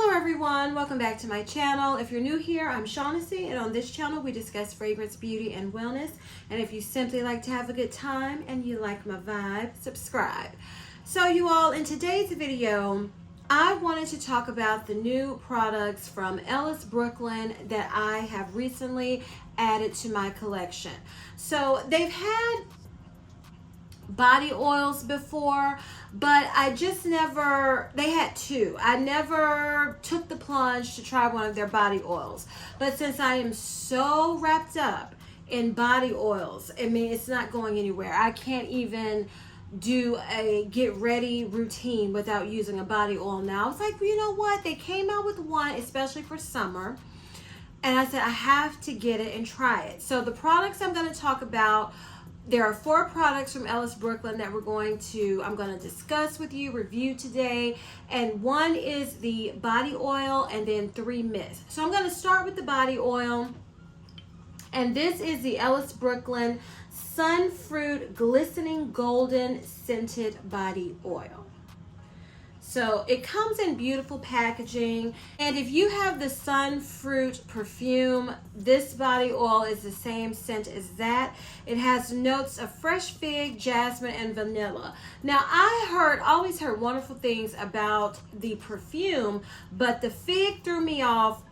Hello everyone, welcome back to my channel. If you're new here, I'm Shaughnessy, and on this channel we discuss fragrance, beauty, and wellness. And if you simply like to have a good time and you like my vibe, subscribe. So you all, in today's video, I wanted to talk about the new products from Ellis, Brooklyn that I have recently added to my collection. So they've had body oils before, but I just never, they had two. I never took the plunge to try one of their body oils. But since I am so wrapped up in body oils, I mean, it's not going anywhere. I can't even do a get ready routine without using a body oil now. It's like, you know what? They came out with one, especially for summer. And I said, I have to get it and try it. So the products I'm going to talk about, there are 4 products from Ellis, Brooklyn that I'm going to discuss with you, review today. And one is the body oil and then 3 mists. So I'm going to start with the body oil. And this is the Ellis Brooklyn Sunfruit Glistening Golden Scented Body Oil. So it comes in beautiful packaging. And if you have the Sunfruit perfume, this body oil is the same scent as that. It has notes of fresh fig, jasmine, and vanilla. Now I always heard wonderful things about the perfume, but the fig threw me off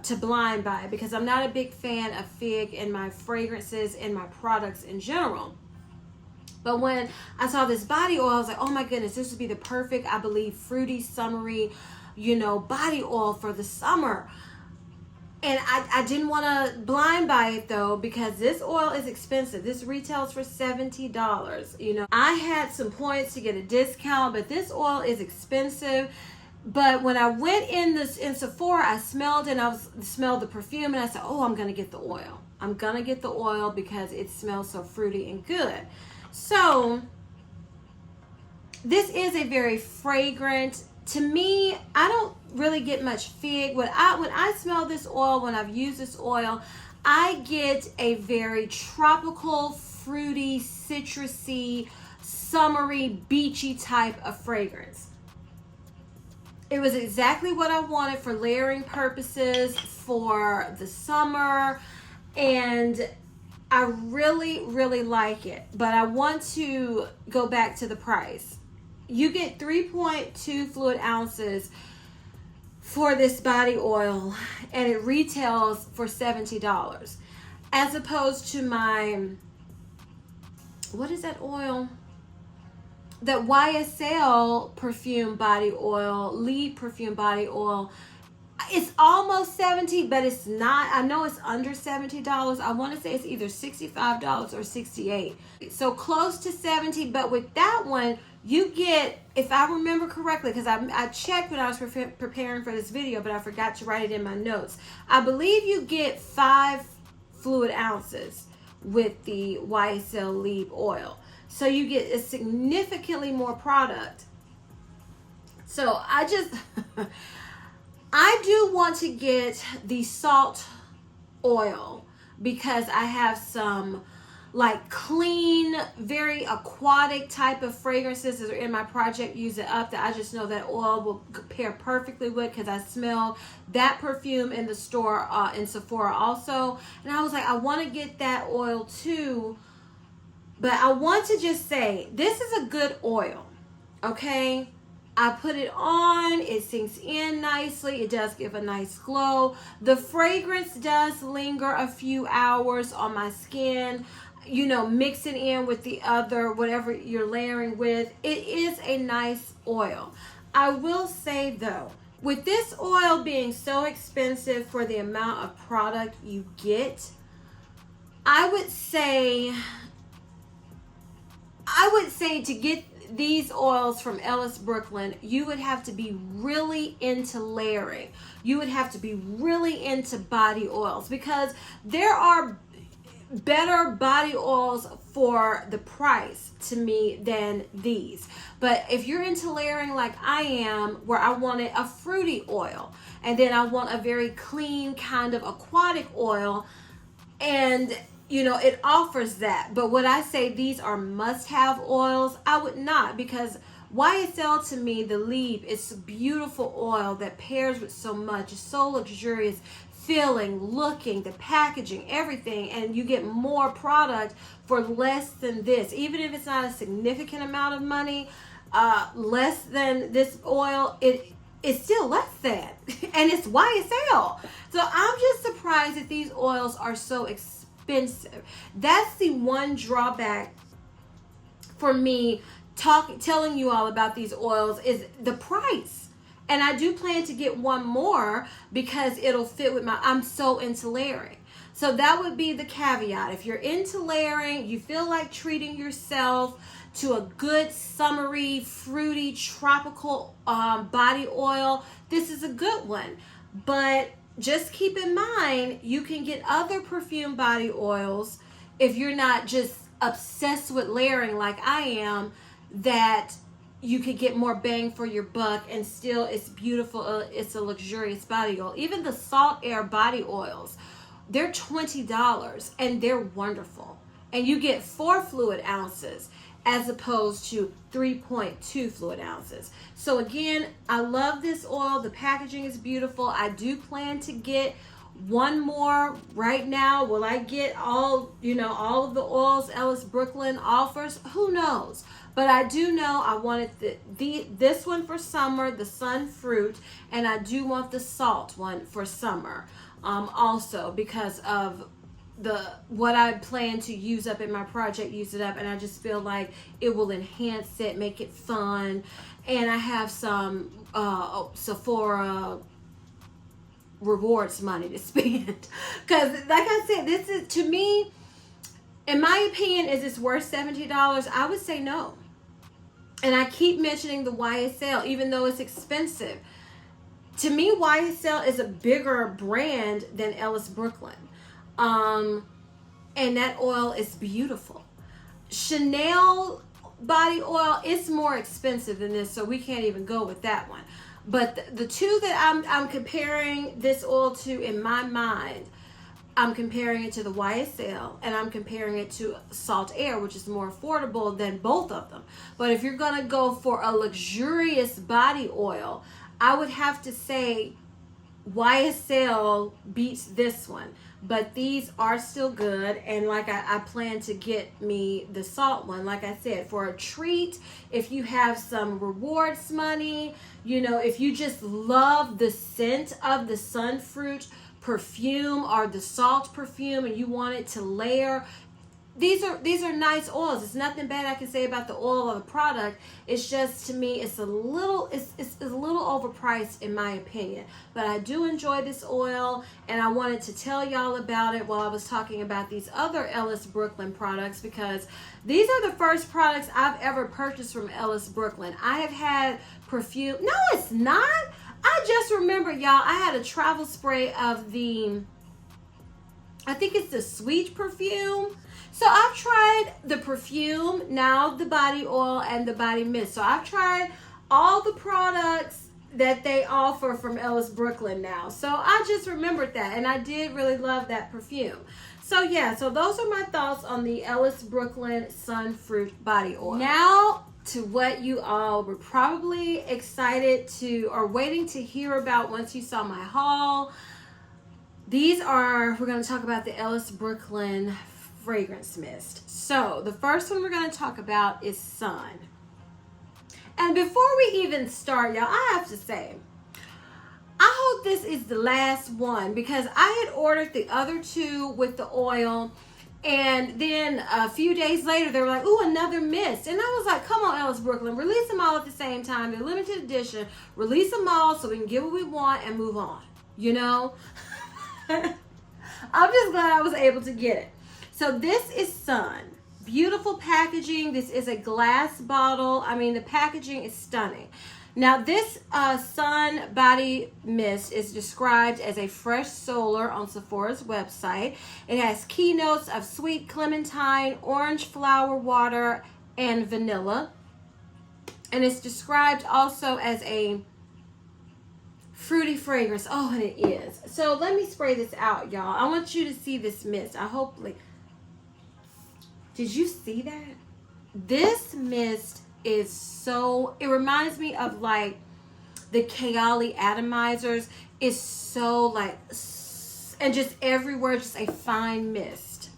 to blind buy because I'm not a big fan of fig in my fragrances and my products in general. But when I saw this body oil, I was like, oh my goodness, this would be the perfect, I believe, fruity, summery, body oil for the summer. And I didn't want to blind buy it though, because this oil is expensive. This retails for $70. I had some points to get a discount, but this oil is expensive. But when I went in Sephora, I smelled it, and I smelled the perfume, and I said, oh, I'm going to get the oil. I'm going to get the oil because it smells so fruity and good. So this is a very fragrant, to me, I don't really get much fig. When I smell this oil, when I've used this oil, I get a very tropical, fruity, citrusy, summery, beachy type of fragrance. It was exactly what I wanted for layering purposes for the summer, and I really, really like it. But I want to go back to the price. You get 3.2 fluid ounces for this body oil, and it retails for $70, as opposed to my, what is that oil? That YSL perfume body oil, Lead perfume body oil. It's almost $70, but it's not. I know it's under $70. I want to say it's either $65 or $68. So close to $70, but with that one, you get, if I remember correctly, because I checked when I was preparing for this video, but I forgot to write it in my notes. I believe you get 5 fluid ounces with the YSL Lead oil. So you get a significantly more product. So I do want to get the salt oil because I have some like clean, very aquatic type of fragrances that are in my Project Use It Up that I just know that oil will pair perfectly with, because I smell that perfume in the store in Sephora also. And I was like, I want to get that oil too. But I want to just say, this is a good oil, okay? I put it on, it sinks in nicely, it does give a nice glow. The fragrance does linger a few hours on my skin, mix it in with the other, whatever you're layering with. It is a nice oil. I will say though, with this oil being so expensive for the amount of product you get, I would say to get these oils from Ellis, Brooklyn, you would have to be really into layering. You would have to be really into body oils, because there are better body oils for the price to me than these. But if you're into layering like I am, where I wanted a fruity oil, and then I want a very clean kind of aquatic oil, and it offers that. But would I say these are must-have oils? I would not, because YSL to me, the leaf, it's a beautiful oil that pairs with so much. It's so luxurious feeling, looking, the packaging, everything, and you get more product for less than this. Even if it's not a significant amount of money, less than this oil, it's still less than, and it's YSL. So I'm just surprised that these oils are so expensive. That's the one drawback for me telling you all about these oils is the price. And I do plan to get one more because it'll fit with I'm so into layering. So that would be the caveat. If you're into layering, you feel like treating yourself to a good summery, fruity, tropical body oil, this is a good one. But just keep in mind, you can get other perfume body oils if you're not just obsessed with layering like I am, that you could get more bang for your buck and still it's beautiful. It's a luxurious body oil. Even the Salt Air body oils, they're $20 and they're wonderful. And you get 4 fluid ounces as opposed to 3.2 fluid ounces. So again, I love this oil. The packaging is beautiful. I do plan to get one more right now. Will I get all of the oils Ellis Brooklyn offers? Who knows? But I do know I wanted this one for summer, the Sun Fruit, and I do want the Salt one for summer also because of what I plan to use up in my project, use it up, and I just feel like it will enhance it, make it fun. And I have some Sephora rewards money to spend because like I said, this is, to me, in my opinion, is this worth $70? I would say no. And I keep mentioning the YSL even though it's expensive. To me, YSL is a bigger brand than Ellis Brooklyn. And that oil is beautiful. Chanel body oil is more expensive than this, so we can't even go with that one. But the two that I'm comparing this oil to in my mind, I'm comparing it to the YSL and I'm comparing it to Salt Air, which is more affordable than both of them. But if you're gonna go for a luxurious body oil, I would have to say YSL beats this one. But these are still good, and like I plan to get me the Salt one, like I said, for a treat. If you have some rewards money, if you just love the scent of the Sun Fruit perfume or the Salt perfume and you want it to layer, these are nice oils. It's nothing bad I can say about the oil or the product. It's just, to me, it's a little overpriced in my opinion. But I do enjoy this oil, and I wanted to tell y'all about it while I was talking about these other Ellis Brooklyn products, because these are the first products I've ever purchased from Ellis Brooklyn. I have had perfume. No, it's not. I just remember, y'all, I had a travel spray of I think it's the Sweet perfume. So I've tried the perfume, now the body oil, and the body mist. So I've tried all the products that they offer from Ellis Brooklyn now. So I just remembered that, and I did really love that perfume. So yeah, so those are my thoughts on the Ellis Brooklyn Sun Fruit body oil. Now to what you all were probably excited to or waiting to hear about once you saw my haul. We're going to talk about the Ellis Brooklyn fragrance mist. So the first one we're going to talk about is Sun. And before we even start, y'all, I have to say, I hope this is the last one, because I had ordered the other two with the oil, and then a few days later they were like, ooh, another mist. And I was like, come on, Ellis Brooklyn, release them all at the same time. They're limited edition. Release them all so we can get what we want and move on, I'm just glad I was able to get it. So this is Sun. Beautiful packaging. This is a glass bottle. I mean, the packaging is stunning. Now, this Sun Body Mist is described as a fresh solar on Sephora's website. It has keynotes of sweet clementine, orange flower water, and vanilla. And it's described also as a fruity fragrance. Oh, and it is. So let me spray this out, y'all. I want you to see this mist. I hope, did you see that? This mist is so, it reminds me of like the Kayali atomizers. Is so like, and just everywhere, just a fine mist.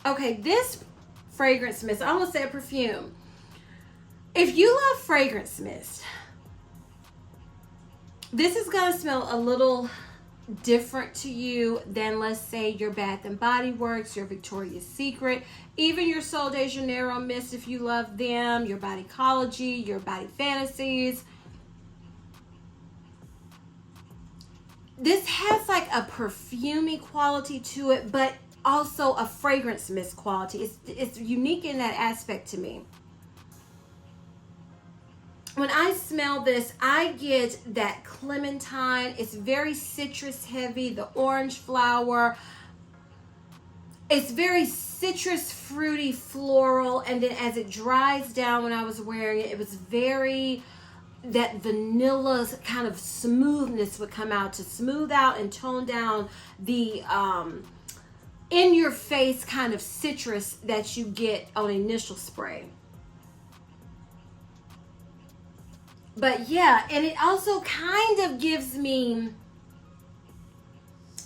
Okay, this fragrance mist, I almost said perfume. If you love fragrance mist, this is going to smell a little different to you than, let's say, your Bath and Body Works, your Victoria's Secret, even your Sol de Janeiro mist if you love them, your Bodycology, your Body Fantasies. This has like a perfumey quality to it, but also a fragrance mist quality. It's unique in that aspect to me. When I smell this, I get that clementine. It's very citrus heavy, the orange flower. It's very citrus, fruity, floral. And then as it dries down when I was wearing it, it was very, that vanilla kind of smoothness would come out to smooth out and tone down the in your face kind of citrus that you get on initial spray. But yeah, and it also kind of gives me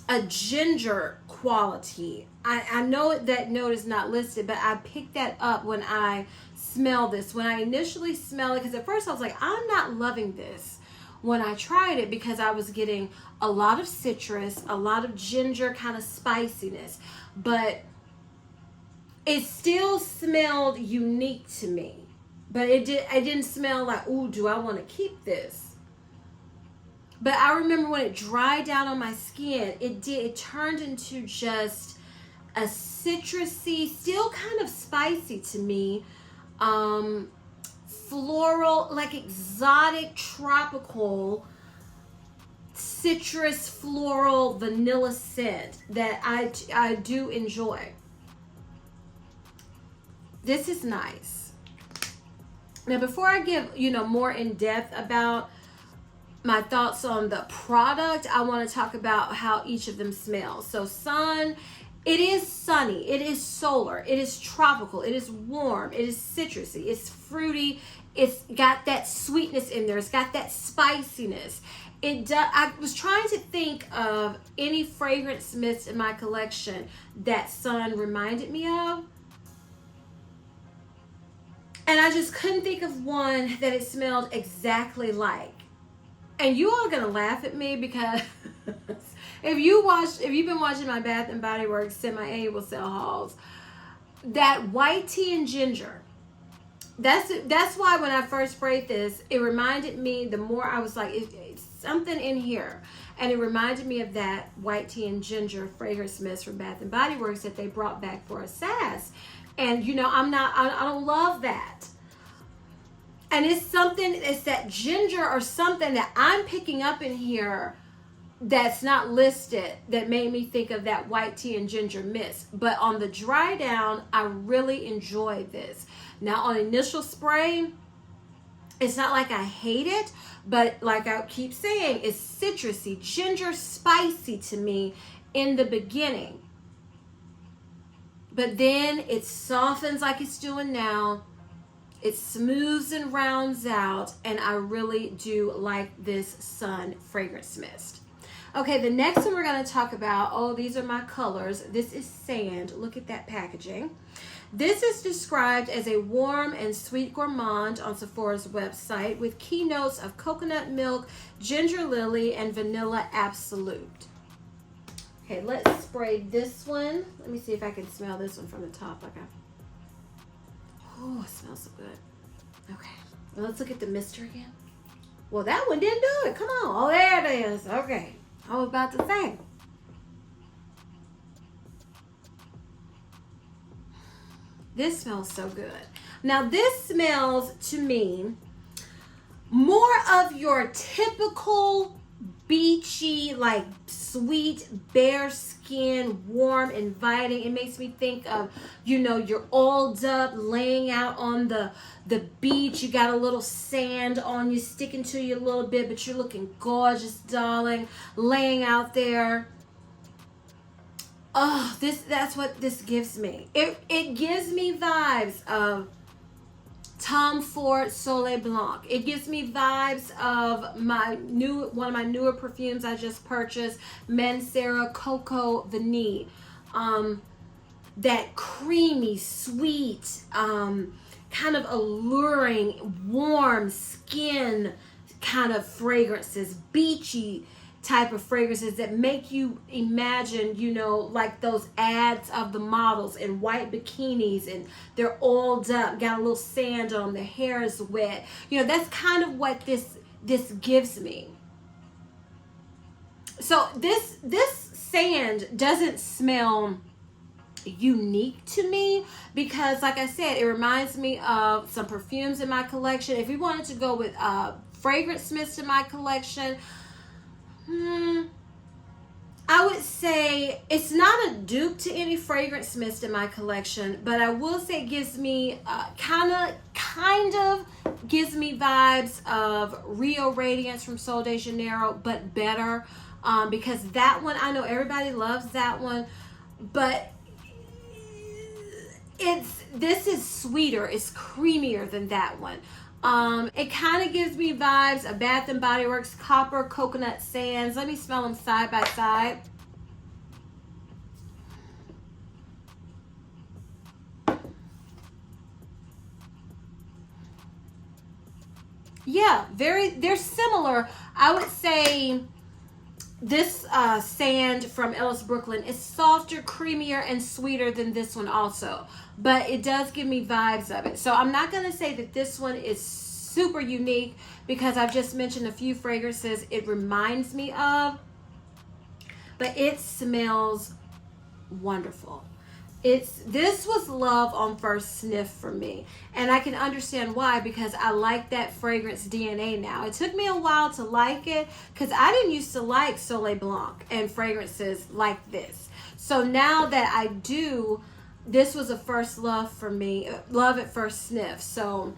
a ginger quality. I know that note is not listed, but I picked that up when I smell this. When I initially smell it, because at first I was like, I'm not loving this. When I tried it, because I was getting a lot of citrus, a lot of ginger kind of spiciness, but it still smelled unique to me. But it didn't smell like, ooh, do I want to keep this? But I remember when it dried down on my skin, it turned into just a citrusy, still kind of spicy to me, floral, like exotic, tropical, citrus, floral, vanilla scent that I do enjoy. This is nice. Now, before I give, more in depth about my thoughts on the product, I want to talk about how each of them smells. So sun, it is sunny, it is solar, it is tropical, it is warm, it is citrusy, it's fruity, it's got that sweetness in there, it's got that spiciness. I was trying to think of any fragrance mist in my collection that sun reminded me of. And I just couldn't think of one that it smelled exactly like. And you all are gonna laugh at me because if you've been watching my Bath and Body Works semi-annual sale hauls, that white tea and ginger. That's why when I first sprayed this, it reminded me. The more I was like, it's something in here, and it reminded me of that white tea and ginger fragrance mist from Bath and Body Works that they brought back for a SAS. And I don't love that. And it's that ginger or something that I'm picking up in here that's not listed that made me think of that white tea and ginger mist. But on the dry down, I really enjoyed this. Now on initial spray, it's not like I hate it, but like I keep saying, it's citrusy, ginger, spicy to me in the beginning. But then it softens like it's doing now. It smooths and rounds out. And I really do like this sun fragrance mist. Okay, the next one we're going to talk about. Oh, these are my colors. This is sand. Look at that packaging. This is described as a warm and sweet gourmand on Sephora's website with keynotes of coconut milk, ginger lily, and vanilla absolute. Okay, let's spray this one. Let me see if I can smell this one from the top. Oh, it smells so good. Okay, well, let's look at the mister again. Well, that one didn't do it. Come on. Oh, there it is. Okay, I was about to say. This smells so good. Now, this smells to me more of your typical beachy, like sweet, bare skin, warm, inviting. It makes me think of, you're oiled up, laying out on the beach. You got a little sand on you, sticking to you a little bit, but you're looking gorgeous, darling, laying out there. Oh, that's what this gives me. It gives me vibes of Tom Ford Soleil Blanc. It gives me vibes of one of my newer perfumes I just purchased, Mancera Coco Vanille. That creamy, sweet, kind of alluring, warm skin kind of fragrances, beachy type of fragrances that make you imagine, like those ads of the models in white bikinis, and they're oiled up, got a little sand on them, their hair is wet. That's kind of what this gives me. So this sand doesn't smell unique to me, because like I said, it reminds me of some perfumes in my collection. If we wanted to go with fragrance mist in my collection, I would say it's not a dupe to any fragrance mist in my collection, but I will say it gives me kind of gives me vibes of Rio Radiance from Sol de Janeiro, but better, because that one, I know everybody loves that one, but this is sweeter, it's creamier than that one. It kind of gives me vibes of Bath and Body Works Copper Coconut Sands. Let me smell them side by side. Yeah, they're similar. I would say this sand from Ellis Brooklyn is softer, creamier, and sweeter than this one also. But it does give me vibes of it. So I'm not going to say that this one is super unique, because I've just mentioned a few fragrances it reminds me of. But it smells wonderful. This was love on first sniff for me, and I can understand why, because I like that fragrance DNA now. It took me a while to like it, because I didn't used to like Soleil Blanc and fragrances like this. So now that I do, this was a first love for me, love at first sniff. So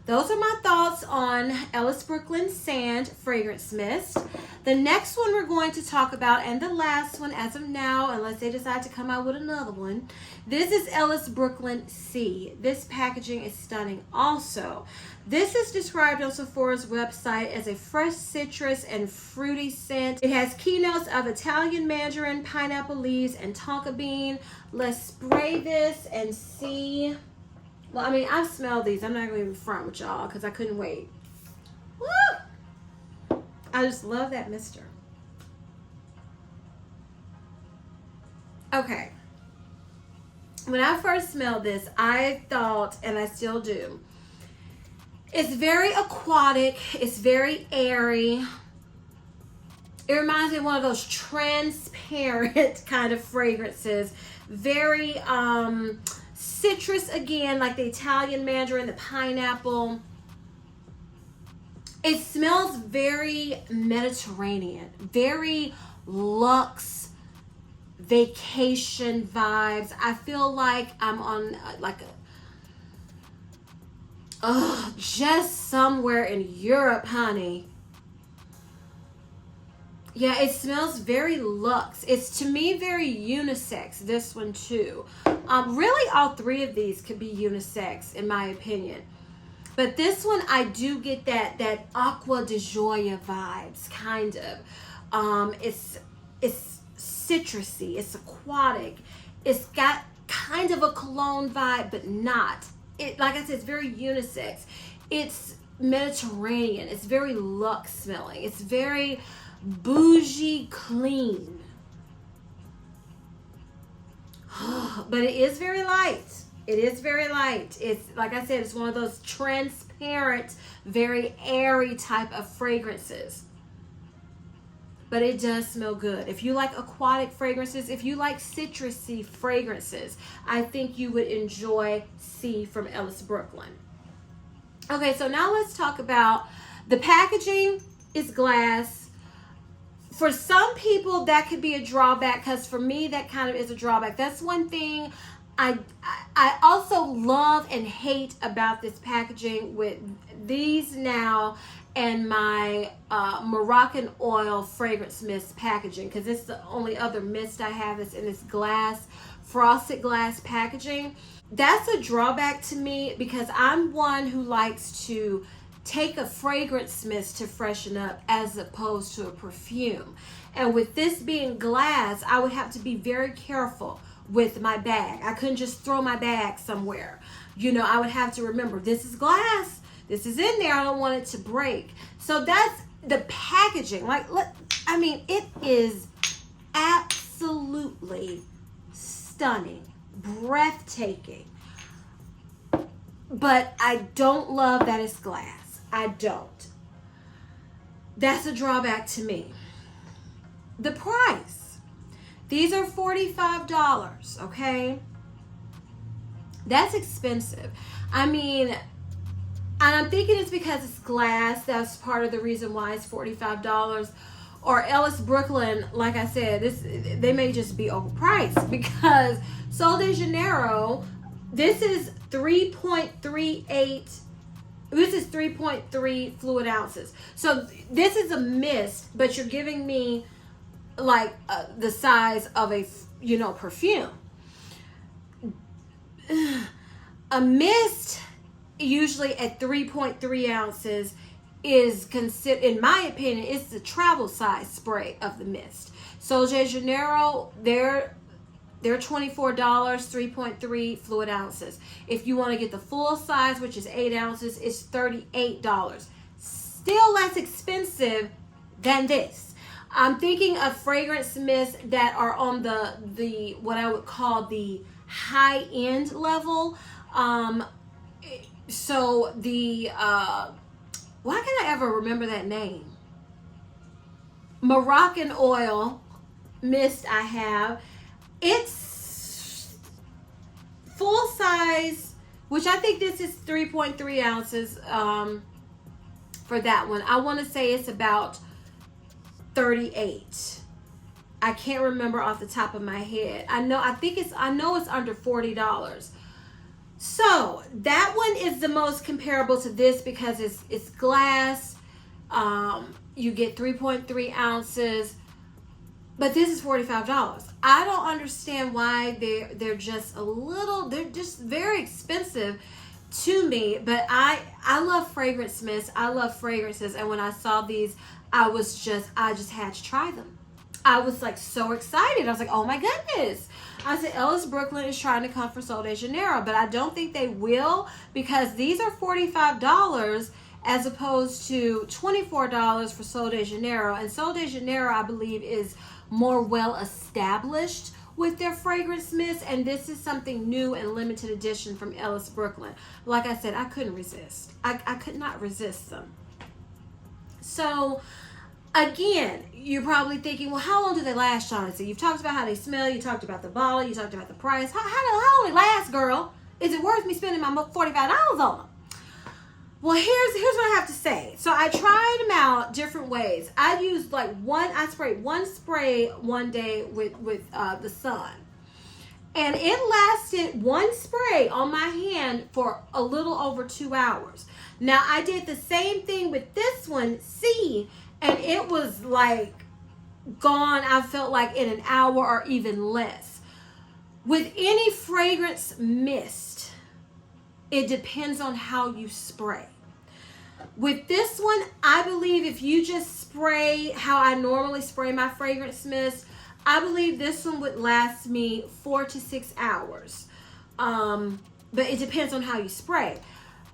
those are my thoughts on Ellis Brooklyn Sand Fragrance Mist. The next one we're going to talk about, and the last one as of now, unless they decide to come out with another one, this is Ellis Brooklyn Sea. This packaging is stunning also. This is described on Sephora's website as a fresh citrus and fruity scent. It has keynotes of Italian mandarin, pineapple leaves, and tonka bean. Let's spray this and see. Well, I mean, I've smelled these. I'm not going to even front with y'all because I couldn't wait. Woo! I just love that mister. Okay. When I first smelled this, I thought, and I still do, it's very aquatic. It's very airy. It reminds me of one of those transparent kind of fragrances. Very citrus again, like the Italian mandarin, the pineapple. It smells very Mediterranean, very luxe vacation vibes. I feel like I'm on just somewhere in Europe, honey. Yeah, it smells very luxe. It's, to me, very unisex, this one too. Really, all three of these could be unisex, in my opinion. But this one, I do get that Aqua de Joya vibes, kind of. It's citrusy, it's aquatic. It's got kind of a cologne vibe, but not. It, like I said, it's very unisex. It's Mediterranean. It's very luxe smelling. It's very bougie clean. But it is very light. It is very light. It's, like I said, it's one of those transparent, very airy type of fragrances. But it does smell good. If you like aquatic fragrances, if you like citrusy fragrances, I think you would enjoy C from Ellis Brooklyn. Okay, so now let's talk about the packaging. Is glass. For some people, that could be a drawback, because for me, that kind of is a drawback. That's one thing I also love and hate about this packaging with these now and my Moroccan oil fragrance mist packaging, because it's the only other mist I have that's in this glass, frosted glass packaging. That's a drawback to me because I'm one who likes to take a fragrance mist to freshen up as opposed to a perfume. And with this being glass, I would have to be very careful with my bag. I couldn't just throw my bag somewhere. You know, I would have to remember, this is glass. This is in there. I don't want it to break. So that's the packaging. I mean, it is absolutely stunning, breathtaking. But I don't love that it's glass. I don't. That's a drawback to me. The price. These are $45, okay? That's expensive. I mean, and I'm thinking it's because it's glass. That's part of the reason why it's $45. Or Ellis Brooklyn, like I said, they may just be overpriced because Sol de Janeiro, this is 3.38. This is 3.3 fluid ounces. So this is a mist, but you're giving me like the size of a, you know, perfume. A mist usually at 3.3 ounces is considered, in my opinion, it's the travel size spray of the mist. Sol de Janeiro, they're $24, 3.3 fluid ounces. If you want to get the full size, which is 8 ounces, it's $38. Still less expensive than this. I'm thinking of fragrance mists that are on the what I would call the high end level. So the why can I ever remember that name? Moroccan oil mist I have. It's full size, which I think this is 3.3 ounces for that one. I want to say it's about 38. I can't remember off the top of my head. I know it's under $40. So that one is the most comparable to this because it's glass. You get 3.3 ounces, but this is $45. I don't understand why they're just very expensive to me. But I love fragrance mists. I love fragrances, and when I saw these, I just had to try them. I was like so excited. I was like, oh my goodness. I said, Ellis Brooklyn is trying to come for Sol de Janeiro, but I don't think they will because these are $45 as opposed to $24 for Sol de Janeiro. And Sol de Janeiro, I believe, is more well established with their fragrance mist, and this is something new and limited edition from Ellis Brooklyn. Like I said, I couldn't resist. I could not resist them. So again, you're probably thinking, well, how long do they last, Shaughnessy? You've talked about how they smell. You talked about the bottle. You talked about the price. How long they last, girl? Is it worth me spending my $45 on them? Well, here's what I have to say. So I tried them out different ways. I used I sprayed one spray one day with the sun. And it lasted one spray on my hand for a little over 2 hours. Now, I did the same thing with this one, and it was like gone, I felt like, in an hour or even less. With any fragrance mist, it depends on how you spray. With this one, I believe if you just spray how I normally spray my fragrance mist, I believe this one would last me 4 to 6 hours. But it depends on how you spray.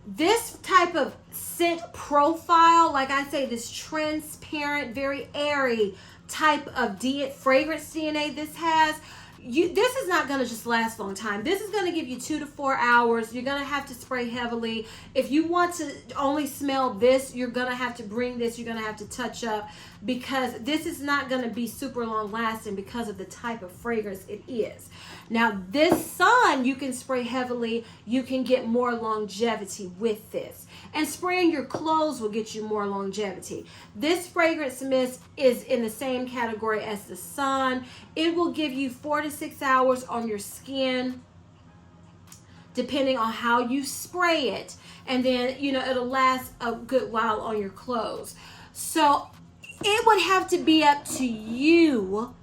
This type of scent profile, like I say, this transparent, very airy type of fragrance DNA this has, this is not going to just last a long time. This is going to give you 2 to 4 hours. You're going to have to spray heavily. If you want to only smell this, you're going to have to bring this. You're going to have to touch up because this is not going to be super long lasting because of the type of fragrance it is. Now, this sun, you can spray heavily. You can get more longevity with this. And spraying your clothes will get you more longevity. This fragrance mist is in the same category as the sun. It will give you 4 to 6 hours on your skin. depending on how you spray it. And then, you know, it'll last a good while on your clothes. So it would have to be up to you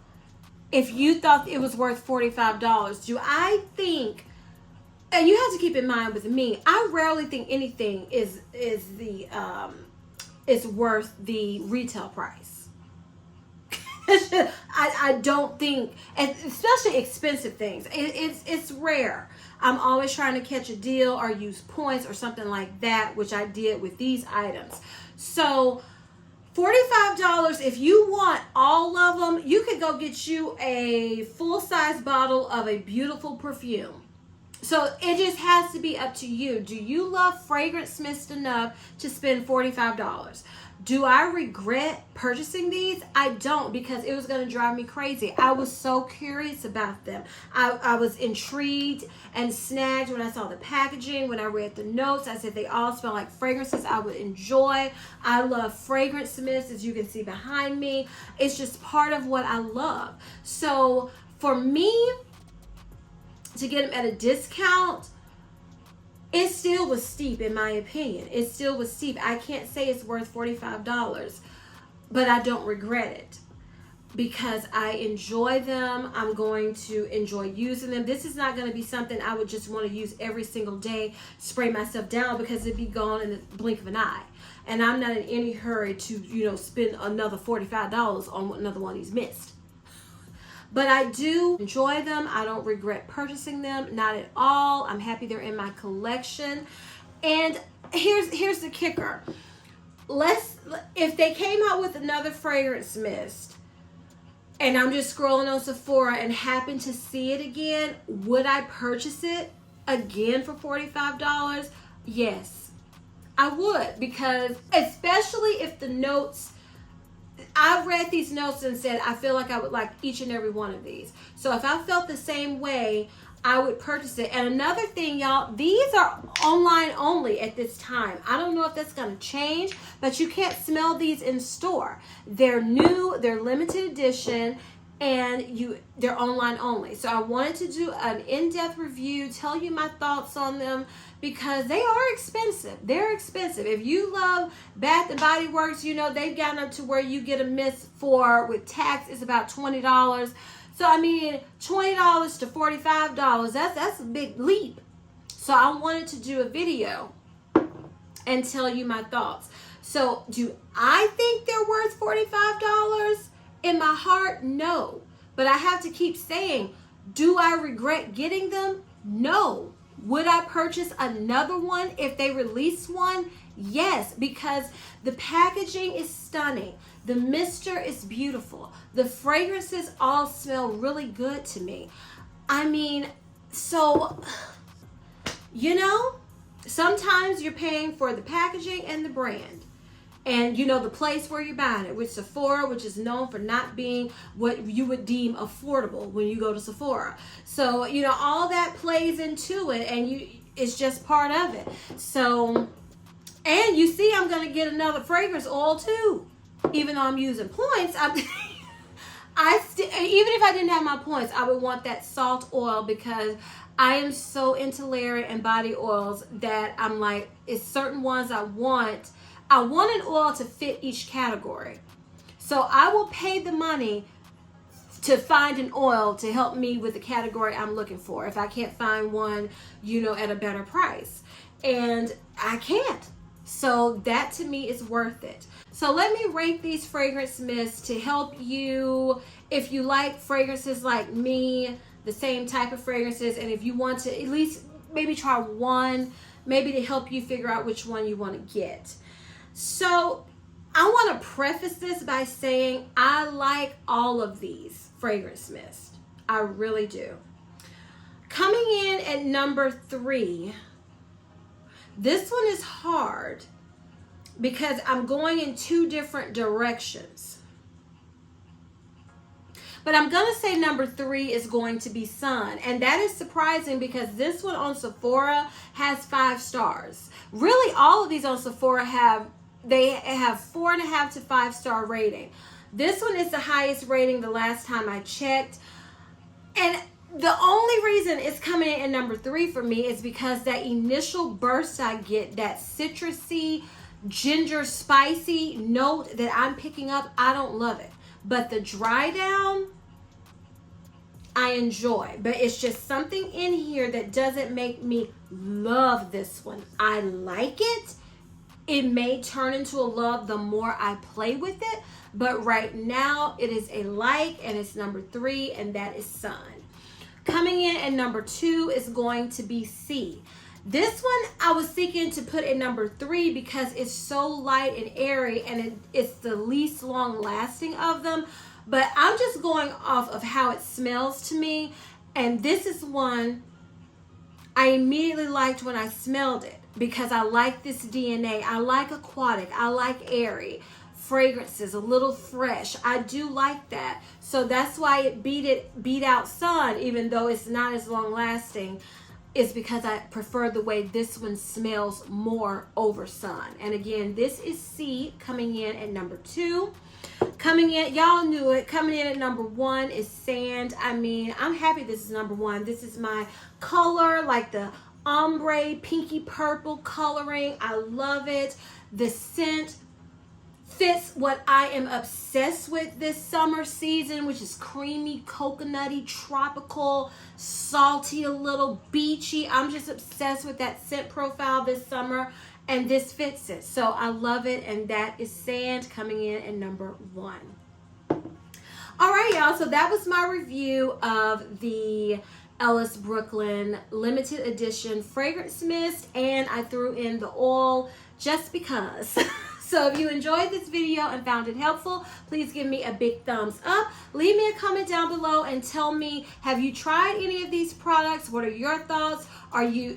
if you thought it was worth $45. Do I think, and you have to keep in mind with me, I rarely think anything is worth the retail price. I don't think, and especially expensive things, it's rare. I'm always trying to catch a deal or use points or something like that, which I did with these items. So $45, if you want all of them, you could go get you a full-size bottle of a beautiful perfume. So it just has to be up to you. Do you love fragrance mist enough to spend $45? Do I regret purchasing these? I don't, because it was going to drive me crazy. I was so curious about them. I was intrigued and snagged when I saw the packaging, when I read the notes. I said they all smell like fragrances I would enjoy. I love fragrance mist, as you can see behind me. It's just part of what I love. So for me to get them at a discount, it still was steep, in my opinion. It still was steep. I can't say it's worth $45, but I don't regret it because I enjoy them. I'm going to enjoy using them. This is not going to be something I would just want to use every single day, spray myself down, because it'd be gone in the blink of an eye. And I'm not in any hurry to, you know, spend another $45 on another one of these mists. But I do enjoy them. I don't regret purchasing them, not at all. I'm happy they're in my collection. And here's the kicker. If they came out with another fragrance mist and I'm just scrolling on Sephora and happen to see it again, would I purchase it again for $45? Yes, I would, because especially if the notes, I read these notes and said, I feel like I would like each and every one of these. So if I felt the same way, I would purchase it. And another thing, y'all, these are online only at this time. I don't know if that's going to change, but you can't smell these in store. They're new, they're limited edition, and they're online only. So I wanted to do an in-depth review, tell you my thoughts on them, because they are expensive. They're expensive. If you love Bath and Body Works, you know they've gotten up to where you get a mist with tax is about $20. So I mean, $20 to $45, that's a big leap. So I wanted to do a video and tell you my thoughts. So do I think they're worth $45? In my heart, no. But I have to keep saying, do I regret getting them? No. Would I purchase another one if they release one? Yes, because the packaging is stunning. The mister is beautiful. The fragrances all smell really good to me. I mean, so, you know, sometimes you're paying for the packaging and the brand. And, you know, the place where you're buying it, with Sephora, which is known for not being what you would deem affordable when you go to Sephora. So, you know, all that plays into it, and it's just part of it. So, and you see, I'm going to get another fragrance oil too. Even though I'm using points, even if I didn't have my points, I would want that salt oil, because I am so into layering and body oils that I'm like, it's certain ones I want. I want an oil to fit each category. So I will pay the money to find an oil to help me with the category I'm looking for, if I can't find one, you know, at a better price. And I can't. So that to me is worth it. So let me rate these fragrance mists to help you, if you like fragrances like me, the same type of fragrances, and if you want to at least maybe try one, maybe to help you figure out which one you want to get. So I want to preface this by saying I like all of these fragrance mists. I really do. Coming in at number 3, this one is hard because I'm going in 2 different directions. But I'm going to say number 3 is going to be Sun. And that is surprising because this one on Sephora has 5 stars. Really, all of these on Sephora have 4.5 to 5 star rating. This one is the highest rating the last time I checked. And The only reason it's coming in at number 3 for me is because that initial burst I get, that citrusy, ginger, spicy note that I'm picking up, I don't love it. But the dry down, I enjoy. But it's just something in here that doesn't make me love this one. I like it. It may turn into a love the more I play with it. But right now, it is a like, and it's number 3, and that is Sun. Coming in at number 2 is going to be C. This one I was thinking to put in number 3 because it's so light and airy, and it's the least long lasting of them. But I'm just going off of how it smells to me. And this is one I immediately liked when I smelled it because I like this DNA. I like aquatic. I like airy. Fragrances, a little fresh. I do like that. So that's why it beat out Sun, even though it's not as long lasting, is because I prefer the way this one smells more over Sun. And again, this is C, coming in at number 2. Coming in, y'all knew it, coming in at number 1 is Sand. I mean, I'm happy this is number 1. This is my color, like the ombre pinky purple coloring. I love it. The scent fits what I am obsessed with this summer season, which is creamy, coconutty, tropical, salty, a little beachy. I'm just obsessed with that scent profile this summer, and this fits it. So I love it, and that is Sand, coming in at number 1. All right, y'all, so that was my review of the Ellis Brooklyn limited edition fragrance mist, and I threw in the oil just because. So if you enjoyed this video and found it helpful, please give me a big thumbs up. Leave me a comment down below and tell me, have you tried any of these products? What are your thoughts? Are you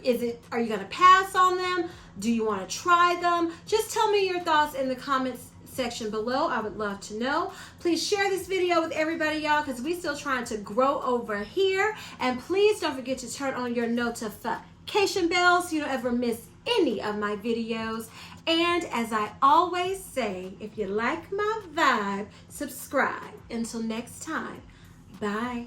gonna pass on them? Do you want to try them? Just tell me your thoughts in the comments section below. I would love to know. Please share this video with everybody, y'all, because we're still trying to grow over here. And please don't forget to turn on your notification bell so you don't ever miss any of my videos. And as I always say, if you like my vibe, subscribe. Until next time, bye.